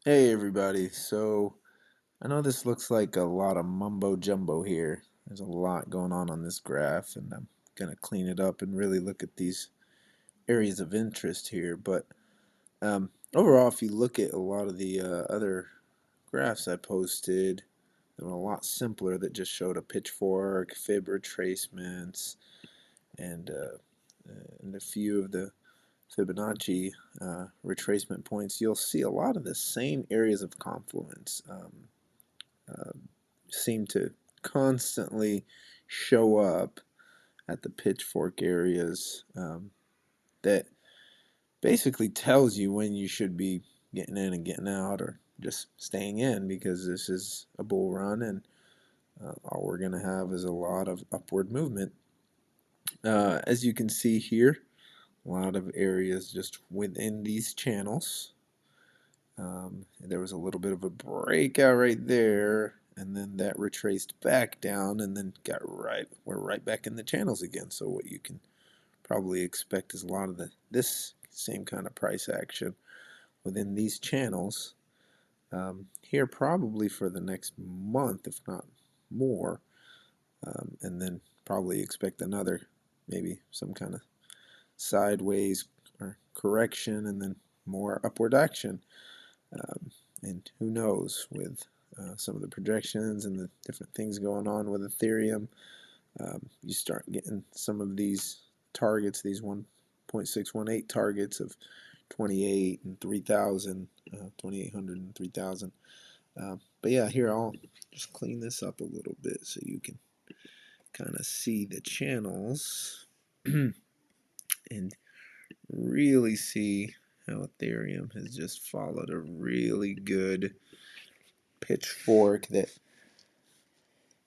Hey everybody, so I know this looks like a lot of mumbo jumbo here. There's a lot going on this graph, and I'm gonna clean it up and really look at these areas of interest here. But overall, if you look at a lot of the other graphs I posted, they were a lot simpler that just showed a pitchfork, fib retracements, and, uh, and a few of the Fibonacci retracement points. You'll see a lot of the same areas of confluence. Uh, seem to constantly show up at the pitchfork areas that basically tells you when you should be getting in and getting out or just staying in, because this is a bull run and all we're going to have is a lot of upward movement. As you can see here, a lot of areas just within these channels. There was a little bit of a breakout right there, and then that retraced back down, and then we're right back in the channels again. So what you can probably expect is a lot of this same kind of price action within these channels here, probably for the next month, if not more, and then probably expect another, maybe some kind of sideways or correction, and then more upward action. And who knows, with some of the projections and the different things going on with Ethereum, you start getting some of these targets, these 1.618 targets of 28 and 3,000, 2,800 and 3,000. But yeah, here I'll just clean this up a little bit so you can kind of see the channels and really see how Ethereum has just followed a really good pitchfork. That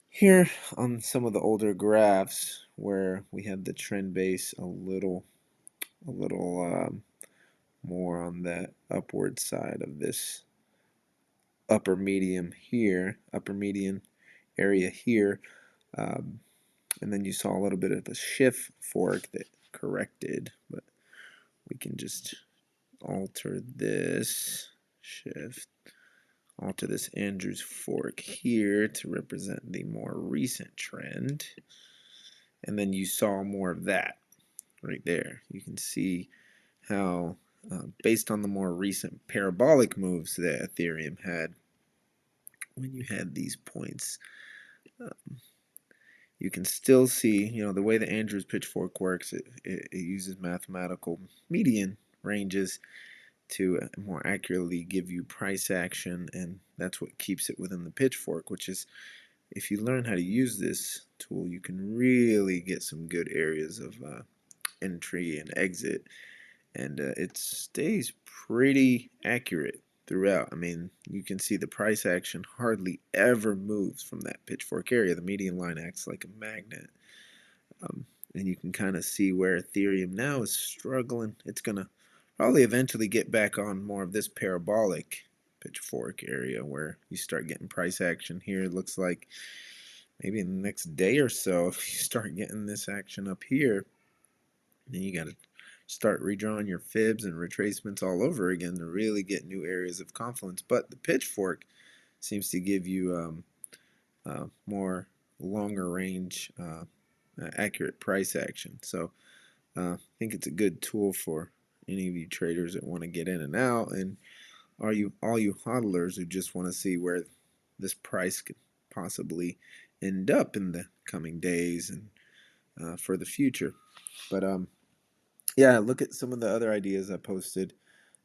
here on some of the older graphs where we had the trend base a little more on that upward side of this upper median area here, um, and then you saw a little bit of a shift fork that corrected, but we can just alter this shift, alter this Andrews fork here to represent the more recent trend, and then you saw more of that right there. You can see how based on the more recent parabolic moves that Ethereum had, when you had these points, um, you can still see, the way the Andrews pitchfork works, it uses mathematical median ranges to more accurately give you price action, and that's what keeps it within the pitchfork, which is, if you learn how to use this tool, you can really get some good areas of entry and exit, and it stays pretty accurate throughout. I mean, you can see the price action hardly ever moves from that pitchfork area. The median line acts like a magnet. Um, and you can kind of see where Ethereum now is struggling. It's going to probably eventually get back on more of this parabolic pitchfork area where you start getting price action here. It looks like maybe in the next day or so, if you start getting this action up here, then you got to start redrawing your fibs and retracements all over again to really get new areas of confluence. But the pitchfork seems to give you more longer range accurate price action. So I think it's a good tool for any of you traders that want to get in and out, and all you hodlers who just want to see where this price could possibly end up in the coming days and for the future. But yeah, look at some of the other ideas I posted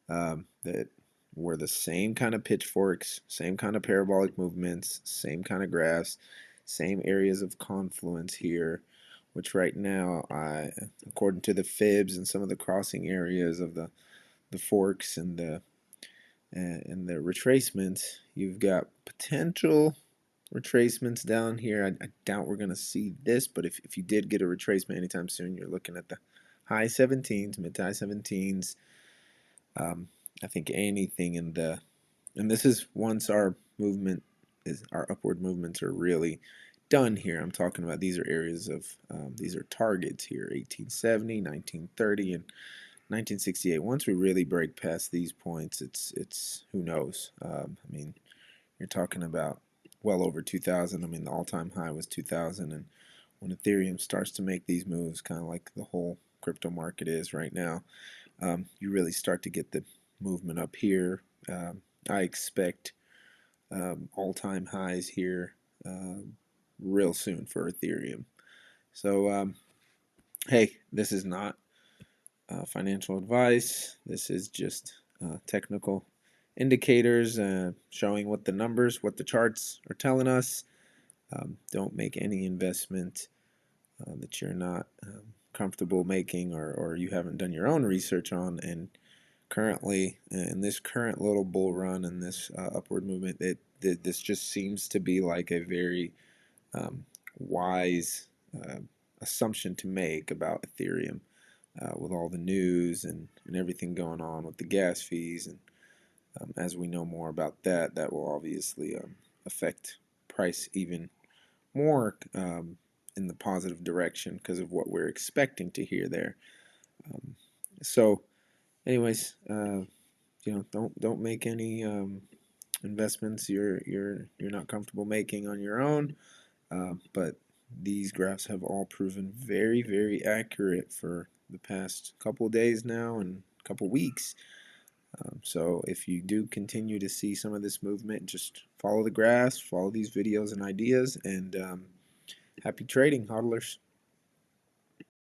that were the same kind of pitchforks, same kind of parabolic movements, same kind of graphs, same areas of confluence here, which right now, according to the fibs and some of the crossing areas of the forks and the retracements, you've got potential retracements down here. I doubt we're going to see this, but if you did get a retracement anytime soon, you're looking at the high 17s, mid to high 17s. I think anything and this is once our upward movements are really done here. I'm talking about these are areas of, these are targets here, 1870, 1930, and 1968. Once we really break past these points, it's who knows. I mean, you're talking about well over 2000. I mean, the all-time high was 2000, and when Ethereum starts to make these moves, kind of like the whole crypto market is right now, you really start to get the movement up here. I expect all-time highs here real soon for Ethereum. So, hey, this is not financial advice. This is just technical indicators showing what the numbers, what the charts are telling us. Don't make any investment that you're not comfortable making, or you haven't done your own research on. And currently, in this current little bull run and this upward movement, this just seems to be like a very wise assumption to make about Ethereum. With all the news and everything going on with the gas fees. And as we know more about that, that will obviously affect price even more in the positive direction because of what we're expecting to hear there. So, anyways, don't make any investments you're not comfortable making on your own. But these graphs have all proven very, very accurate for the past couple of days now and couple weeks. So if you do continue to see some of this movement, just follow the graphs, follow these videos and ideas, and happy trading, hodlers.